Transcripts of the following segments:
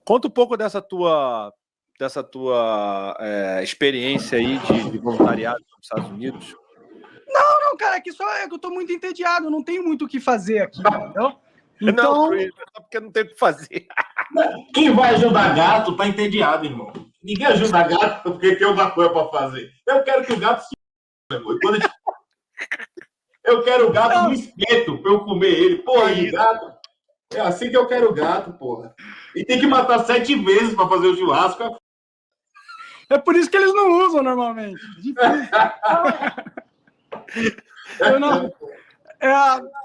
Conta um pouco dessa tua experiência aí de voluntariado nos Estados Unidos. Não, cara, é que eu tô muito entediado, não tenho muito o que fazer aqui, entendeu? Então... Não, só porque não tem o que fazer. Quem vai ajudar gato tá entediado, irmão. Ninguém ajuda gato porque tem uma coisa pra fazer. Eu quero que o gato se... Eu quero o gato no espeto pra eu comer ele. Porra, de gato. É assim que eu quero o gato, porra. E tem que matar 7 vezes pra fazer o churrasco. É por isso que eles não usam normalmente. Difícil.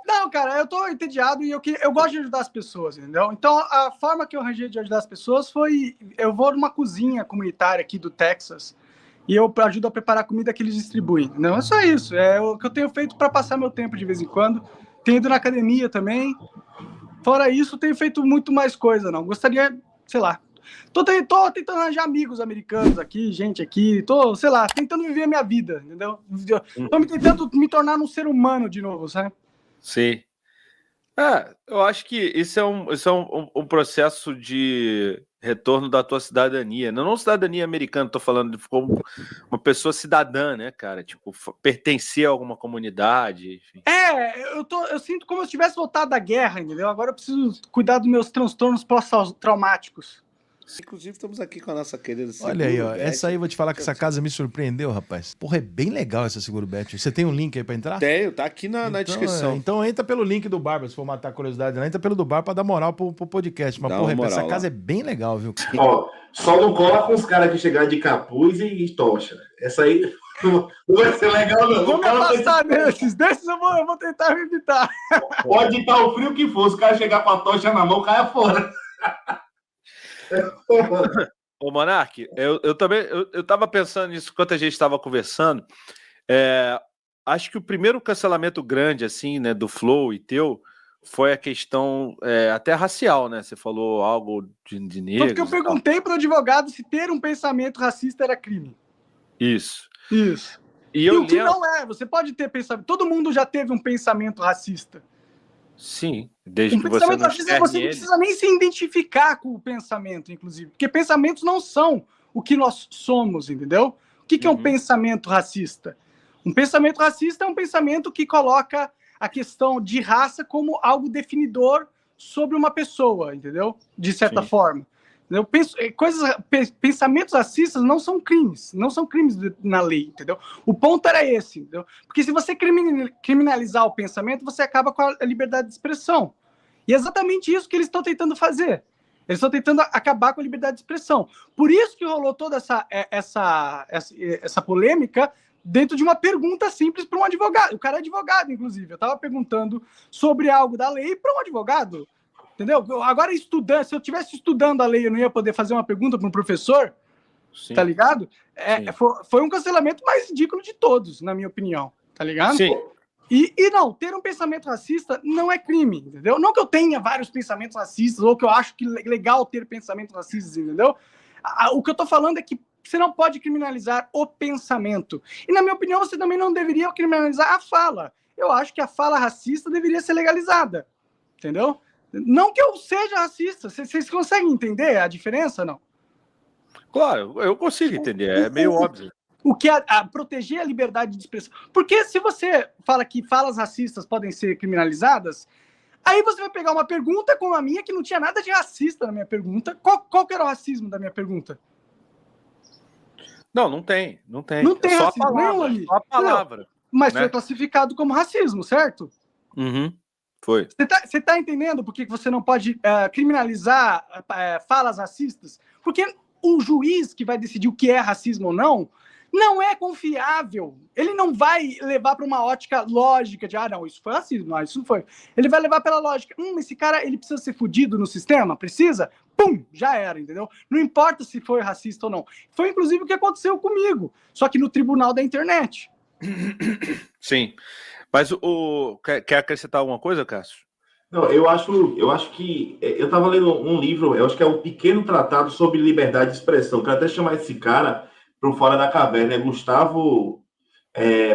Não, cara, eu tô entediado e eu gosto de ajudar as pessoas, entendeu? Então, a forma que eu arranjei de ajudar as pessoas foi... Eu vou numa cozinha comunitária aqui do Texas e eu ajudo a preparar a comida que eles distribuem, entendeu? É só isso. É o que eu tenho feito para passar meu tempo de vez em quando. Tenho ido na academia também. Fora isso, tenho feito muito mais coisa, não. Gostaria, sei lá... Tô tentando arranjar amigos americanos aqui, gente aqui, sei lá, tentando viver a minha vida, entendeu? Tô tentando me tornar um ser humano de novo, sabe? Sim. Eu acho que isso é um processo de retorno da tua cidadania. Não cidadania americana, tô falando de como uma pessoa cidadã, né, cara? Tipo, pertencer a alguma comunidade, enfim. Eu sinto como se eu tivesse voltado da guerra, entendeu? Agora eu preciso cuidar dos meus transtornos pós-traumáticos. Inclusive, estamos aqui com a nossa querida Seguro. Olha aí, ó. Bet. Essa aí, vou te falar que essa casa me surpreendeu, rapaz. Porra, é bem legal essa Seguro Bet. Você tem um link aí pra entrar? Tenho, tá aqui na descrição. Então entra pelo link do Barba, se for matar a curiosidade lá. Entra pelo do Bar pra dar moral pro podcast. Mas, porra, essa casa é bem legal, viu? Ó, só não cola com os caras que chegaram de capuz e tocha. Essa aí não vai ser legal, não. Vou me afastar desses eu vou tentar evitar. Pode estar o frio que for, se o cara chegar com a tocha na mão, caia fora. Ô, Monark, eu também tava pensando nisso enquanto a gente estava conversando. Acho que o primeiro cancelamento grande, assim, né, do Flow e teu, foi a questão até racial, né? Você falou algo de negros. Porque eu perguntei para o advogado se ter um pensamento racista era crime. Isso. E o que não é, você pode ter pensamento. Todo mundo já teve um pensamento racista. Sim, desde que você não racista, você não precisa nem se identificar com o pensamento, inclusive. Porque pensamentos não são o que nós somos, entendeu? O que é um pensamento racista? Um pensamento racista é um pensamento que coloca a questão de raça como algo definidor sobre uma pessoa, entendeu? De certa forma. Eu penso, pensamentos racistas não são crimes na lei, entendeu? O ponto era esse, entendeu? Porque se você criminalizar o pensamento, você acaba com a liberdade de expressão. E é exatamente isso que eles estão tentando fazer. Eles estão tentando acabar com a liberdade de expressão. Por isso que rolou toda essa polêmica dentro de uma pergunta simples para um advogado. O cara é advogado, inclusive. Eu estava perguntando sobre algo da lei para um advogado. Entendeu? Agora, se eu estivesse estudando a lei, eu não ia poder fazer uma pergunta para um professor, Sim. Tá ligado? Foi um cancelamento mais ridículo de todos, na minha opinião, tá ligado? Sim. E não, ter um pensamento racista não é crime, entendeu? Não que eu tenha vários pensamentos racistas, ou que eu acho que é legal ter pensamentos racistas, entendeu? O que eu tô falando é que você não pode criminalizar o pensamento. E, na minha opinião, você também não deveria criminalizar a fala. Eu acho que a fala racista deveria ser legalizada, entendeu? Não que eu seja racista. Vocês conseguem entender a diferença, não? Claro, eu consigo entender. É meio óbvio. O que proteger a liberdade de expressão. Porque se você fala que falas racistas podem ser criminalizadas, aí você vai pegar uma pergunta como a minha, que não tinha nada de racista na minha pergunta. Qual que era o racismo da minha pergunta? Não tem. Não tem só racismo nenhum ali. Só a palavra. Não, mas foi classificado como racismo, certo? Uhum. Foi. Você tá entendendo por que você não pode criminalizar falas racistas? Porque o juiz que vai decidir o que é racismo ou não é confiável. Ele não vai levar para uma ótica lógica de, não, isso foi racismo, não, isso não foi. Ele vai levar pela lógica, esse cara, ele precisa ser fudido no sistema? Precisa? Pum, já era, entendeu? Não importa se foi racista ou não. Foi, inclusive, o que aconteceu comigo, só que no tribunal da internet. Sim. Mas quer acrescentar alguma coisa, Cássio? Não, eu acho que... Eu estava lendo um livro, eu acho que é o Pequeno Tratado sobre Liberdade de Expressão. Quero até chamar esse cara para Fora da Caverna. É Gustavo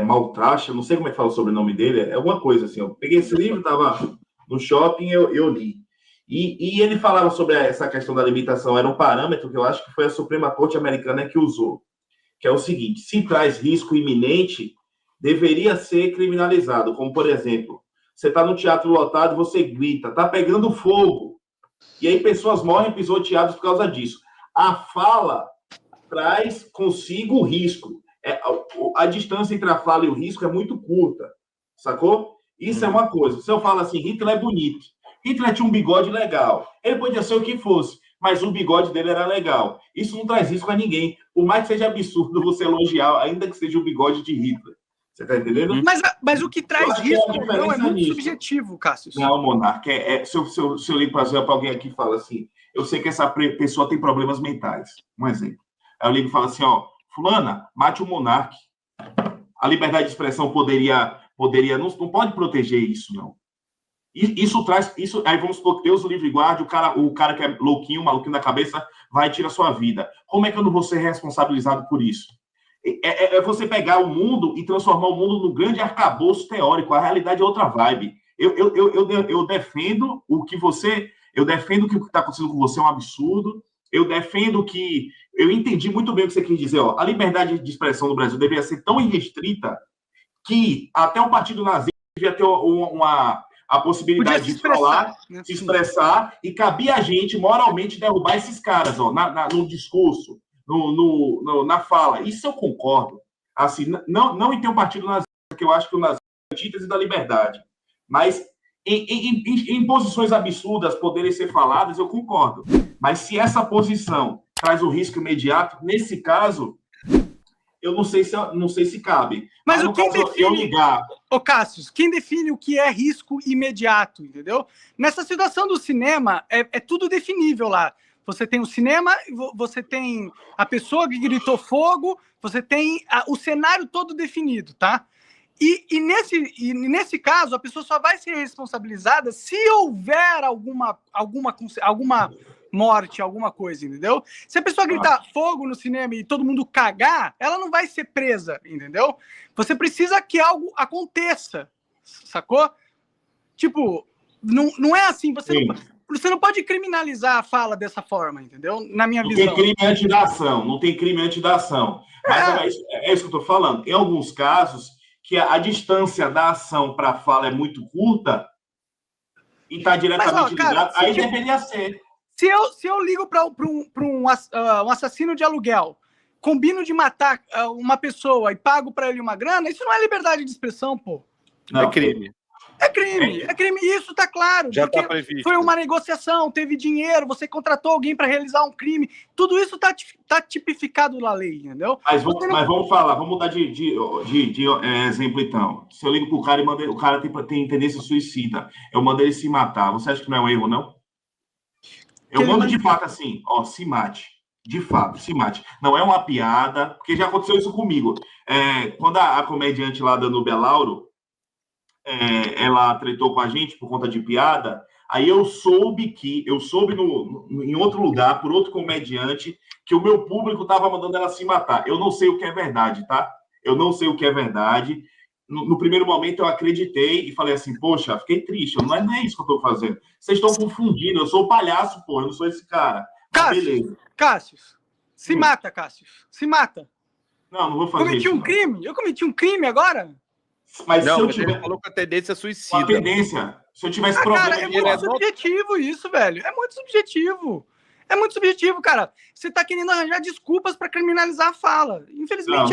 Maltracha, não sei como é que fala o sobrenome dele. É alguma coisa assim. Eu peguei esse livro, estava no shopping, eu li. E ele falava sobre essa questão da limitação, era um parâmetro que eu acho que foi a Suprema Corte Americana que usou, que é o seguinte: se traz risco iminente, deveria ser criminalizado, como, por exemplo, você está no teatro lotado e você grita, está pegando fogo, e aí pessoas morrem pisoteadas por causa disso. A fala traz consigo o risco. A distância entre a fala e o risco é muito curta, sacou? Isso é uma coisa. Se eu falo assim, Hitler é bonito. Hitler tinha um bigode legal. Ele podia ser o que fosse, mas o bigode dele era legal. Isso não traz risco a ninguém. Por mais que seja absurdo você elogiar, ainda que seja o bigode de Hitler. Você tá entendendo? Mas o que traz risco não é muito subjetivo, Cássio. Não, Monarca. Se eu ligo para alguém aqui e falo assim, eu sei que essa pessoa tem problemas mentais. Um exemplo. Aí eu ligo e falo assim, ó, fulana, mate o Monarca. A liberdade de expressão poderia não pode proteger isso, não. Isso traz, aí vamos supor que Deus o livre e guarde, o cara que é louquinho, maluquinho da cabeça, vai tirar sua vida. Como é que eu não vou ser responsabilizado por isso? É você pegar o mundo e transformar o mundo num grande arcabouço teórico. A realidade é outra vibe. Eu defendo o que está acontecendo com você é um absurdo. Eu defendo que... Eu entendi muito bem o que você quis dizer. Ó, a liberdade de expressão no Brasil deveria ser tão irrestrita que até o Partido Nazista devia ter a possibilidade de falar, né? Se expressar, e cabia a gente, moralmente, derrubar esses caras, ó, no discurso, na fala. Isso eu concordo. Assim, não em ter um partido nazista, que eu acho que o nazismo é a antítese da liberdade. Mas em posições absurdas poderem ser faladas, eu concordo. Mas se essa posição traz o risco imediato, nesse caso, eu não sei se cabe. Mas o que define... Ô, Cássio, quem define o que é risco imediato, entendeu? Nessa situação do cinema, é tudo definível lá. Você tem o cinema, você tem a pessoa que gritou fogo, você tem o cenário todo definido, tá? E nesse caso, a pessoa só vai ser responsabilizada se houver alguma morte, alguma coisa, entendeu? Se a pessoa gritar fogo no cinema e todo mundo cagar, ela não vai ser presa, entendeu? Você precisa que algo aconteça, sacou? Tipo, não é assim, você não pode criminalizar a fala dessa forma, entendeu? Na minha visão. Não tem crime antes da ação, Mas é isso que eu tô falando. Em alguns casos, que a distância da ação para a fala é muito curta e está diretamente ligado, aí deveria ser. Se eu ligo para um assassino de aluguel, combino de matar uma pessoa e pago para ele uma grana, isso não é liberdade de expressão, pô. Não, é crime. É crime, isso tá claro. Já tá previsto. Foi uma negociação, teve dinheiro, você contratou alguém para realizar um crime, tudo isso tá tipificado na lei, entendeu? Mas vamos falar, vamos mudar de exemplo então. Se eu ligo pro cara e o cara tem tendência suicida, eu mando ele se matar, você acha que não é um erro, não? Eu mando de fato assim, ó, se mate. De fato, se mate. Não é uma piada, porque já aconteceu isso comigo. Quando a comediante lá da Nubia Lauro, ela tretou com a gente por conta de piada, aí eu soube em outro lugar, por outro comediante, que o meu público estava mandando ela se matar. Eu não sei o que é verdade, tá? Eu não sei o que é verdade. No primeiro momento eu acreditei e falei assim, poxa, fiquei triste, não é isso que eu tô fazendo. Vocês estão confundindo, eu sou o palhaço, pô, eu não sou esse cara. Cássio, se mata, Cássio, se mata. Não vou fazer isso. Eu cometi um crime agora? Mas não, se eu tiver... ele falou com a tendência suicida. A tendência, se eu tivesse problema... Cara, é muito subjetivo isso, velho, é muito subjetivo. É muito subjetivo, cara. Você tá querendo arranjar desculpas para criminalizar a fala. Infelizmente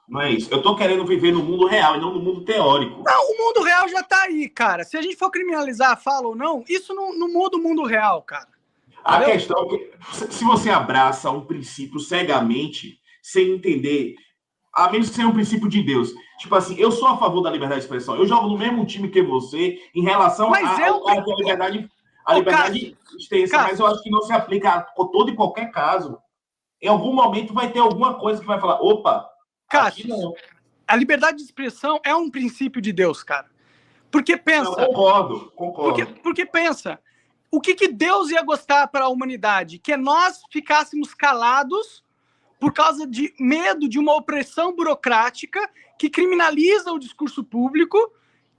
não é isso. Eu tô querendo viver no mundo real e não no mundo teórico. Não, o mundo real já tá aí, cara. Se a gente for criminalizar a fala ou não, isso não muda o mundo real, cara. A questão é que se você abraça um princípio cegamente, sem entender, a menos que seja um princípio de Deus. Tipo assim, eu sou a favor da liberdade de expressão. Eu jogo no mesmo time que você em relação à liberdade... A liberdade extensa, mas eu acho que não se aplica a todo e qualquer caso. Em algum momento vai ter alguma coisa que vai falar, opa, Cássio, não. A liberdade de expressão é um princípio de Deus, cara. Porque pensa... Não, concordo. Porque pensa, o que Deus ia gostar para a humanidade? Que nós ficássemos calados por causa de medo de uma opressão burocrática que criminaliza o discurso público,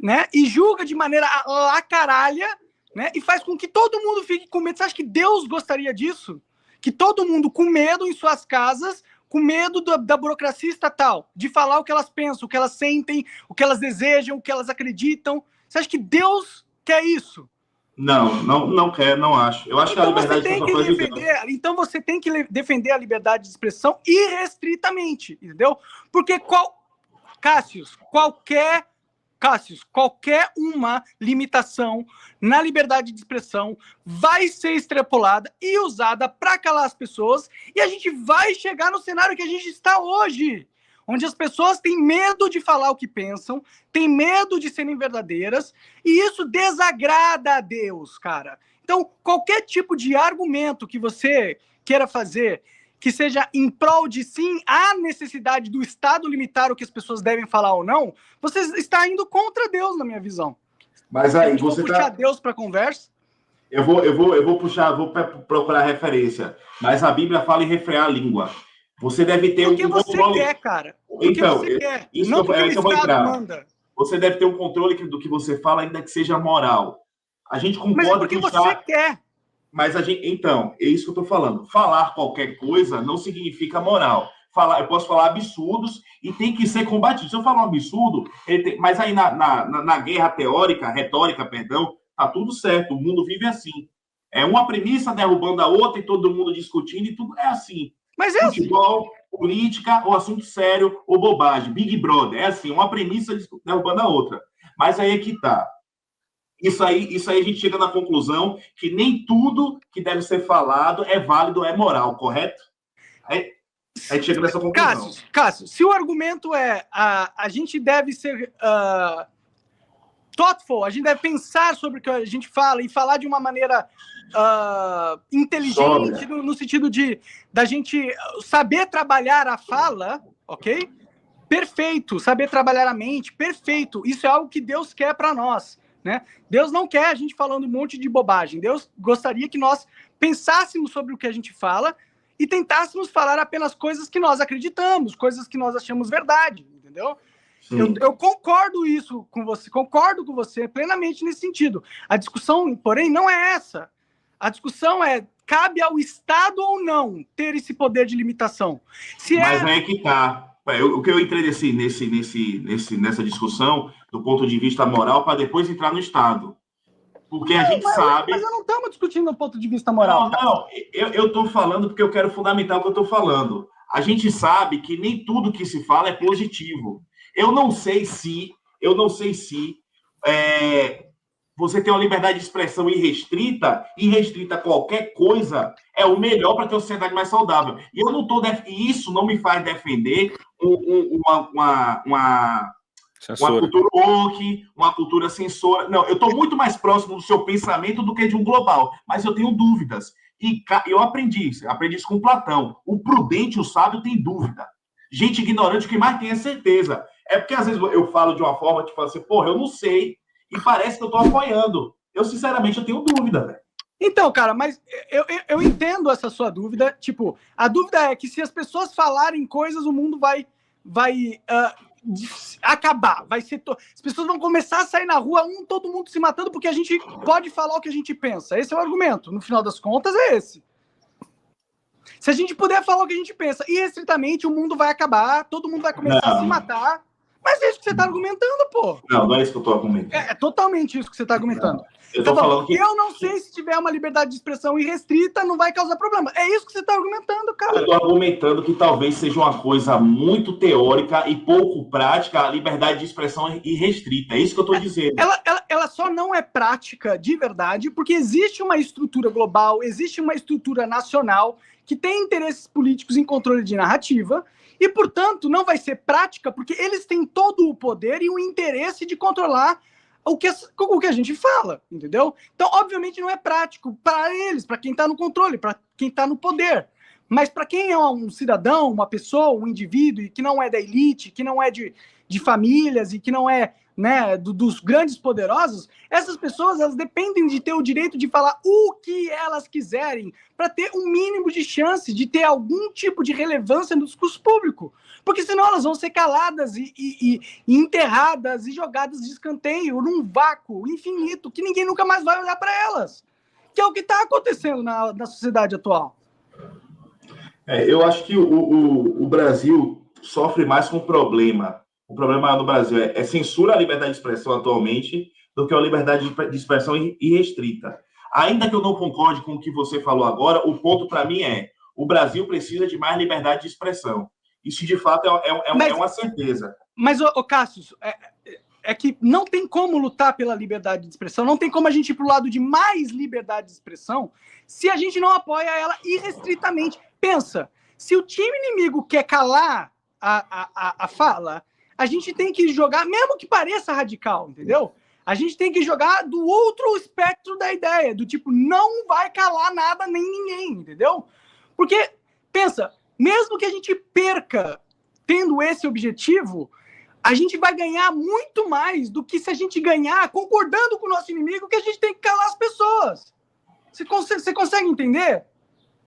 né? E julga de maneira lacaralha, né? E faz com que todo mundo fique com medo. Você acha que Deus gostaria disso? Que todo mundo com medo em suas casas, com medo da burocracia estatal, de falar o que elas pensam, o que elas sentem, o que elas desejam, o que elas acreditam. Você acha que Deus quer isso? Não quer, não acho. Eu acho então que a liberdade então você tem que defender a liberdade de expressão irrestritamente, entendeu? Porque Cássio, qualquer uma limitação na liberdade de expressão vai ser extrapolada e usada para calar as pessoas, e a gente vai chegar no cenário que a gente está hoje, onde as pessoas têm medo de falar o que pensam, têm medo de serem verdadeiras, e isso desagrada a Deus, cara. Então, qualquer tipo de argumento que você queira fazer, que seja em prol de, sim, a necessidade do Estado limitar o que as pessoas devem falar ou não, você está indo contra Deus, na minha visão. Mas aí, você puxar Deus para a conversa? Eu vou procurar referência. Mas a Bíblia fala em refrear a língua. Você deve ter um controle. Porque você quer, cara. Então, você quer. Isso não porque o Estado manda. Você deve ter um controle do que você fala, ainda que seja moral. A gente concorda. Mas é porque você quer. Mas então, é isso que eu estou falando. Falar qualquer coisa não significa moral. Eu posso falar absurdos e tem que ser combatido. Se eu falar um absurdo, mas aí na guerra retórica, tá tudo certo. O mundo vive assim. É uma premissa derrubando a outra e todo mundo discutindo e tudo é assim. Mas é futebol, assim. Política, ou assunto sério, ou bobagem. Big Brother. É assim, uma premissa derrubando a outra. Mas aí é que tá. Isso aí a gente chega na conclusão que nem tudo que deve ser falado é válido, é moral, correto? Aí a gente chega nessa conclusão. Cássio, se o argumento é a gente deve ser thoughtful, a gente deve pensar sobre o que a gente fala e falar de uma maneira inteligente, no sentido da gente saber trabalhar a fala, ok? Perfeito. Saber trabalhar a mente, perfeito. Isso é algo que Deus quer para nós. Né? Deus não quer a gente falando um monte de bobagem. Deus gostaria que nós pensássemos sobre o que a gente fala e tentássemos falar apenas coisas que nós acreditamos, coisas que nós achamos verdade, entendeu? Eu concordo com você plenamente nesse sentido. A discussão, porém, não é essa. A discussão é, cabe ao Estado ou não ter esse poder de limitação? Mas aí que tá. O que eu entrei nessa discussão do ponto de vista moral para depois entrar no Estado. Porque a gente sabe... Mas eu não estamos discutindo do ponto de vista moral. Não. Eu estou falando porque eu quero fundamentar o que eu estou falando. A gente sabe que nem tudo que se fala é positivo. Eu não sei se você tem uma liberdade de expressão irrestrita qualquer coisa é o melhor para ter uma sociedade mais saudável. E eu não estou isso não me faz defender uma cultura woke, uma cultura censora. Não, eu estou muito mais próximo do seu pensamento do que de um global, mas eu tenho dúvidas. E eu aprendi isso com Platão. O prudente, o sábio, tem dúvida. Gente ignorante, o que mais tem é certeza. É porque, às vezes, eu falo de uma forma, tipo assim, porra, eu não sei, e parece que eu estou apoiando. Eu, sinceramente, eu tenho dúvida, velho. Então, cara, mas eu entendo essa sua dúvida. Tipo, a dúvida é que se as pessoas falarem coisas, o mundo vai acabar. As pessoas vão começar a sair na rua, todo mundo se matando, porque a gente pode falar o que a gente pensa. Esse é o argumento. No final das contas, é esse. Se a gente puder falar o que a gente pensa irrestritamente, o mundo vai acabar, todo mundo vai começar a se matar. Mas é isso que você está argumentando, pô. Não é isso que eu estou argumentando. É totalmente isso que você está argumentando. Eu tô falando que... Eu não sei se tiver uma liberdade de expressão irrestrita, não vai causar problema. É isso que você está argumentando, cara. Eu estou argumentando que talvez seja uma coisa muito teórica e pouco prática a liberdade de expressão irrestrita. É isso que eu estou dizendo. Ela só não é prática de verdade porque existe uma estrutura global, existe uma estrutura nacional que tem interesses políticos em controle de narrativa e, portanto, não vai ser prática porque eles têm todo o poder e o interesse de controlar o que a gente fala, entendeu? Então, obviamente, não é prático para eles, para quem está no controle, para quem está no poder. Mas para quem é um cidadão, uma pessoa, um indivíduo, e que não é da elite, que não é de famílias e que não é né, dos grandes poderosos, essas pessoas elas dependem de ter o direito de falar o que elas quiserem para ter um mínimo de chance de ter algum tipo de relevância no discurso público. Porque senão elas vão ser caladas e enterradas e jogadas de escanteio num vácuo infinito que ninguém nunca mais vai olhar para elas. Que é o que está acontecendo na sociedade atual. Eu acho que o Brasil sofre mais com um problema. O problema no Brasil é censura à liberdade de expressão atualmente do que a liberdade de expressão irrestrita. Ainda que eu não concorde com o que você falou agora, o ponto para mim o Brasil precisa de mais liberdade de expressão. Isso, de fato, é uma certeza. Mas, Cássio, é que não tem como lutar pela liberdade de expressão, não tem como a gente ir para o lado de mais liberdade de expressão se a gente não apoia ela irrestritamente. Pensa, se o time inimigo quer calar a fala, a gente tem que jogar, mesmo que pareça radical, entendeu? A gente tem que jogar do outro espectro da ideia, do tipo, não vai calar nada nem ninguém, entendeu? Porque, pensa, mesmo que a gente perca tendo esse objetivo, a gente vai ganhar muito mais do que se a gente ganhar concordando com o nosso inimigo que a gente tem que calar as pessoas. Você consegue entender?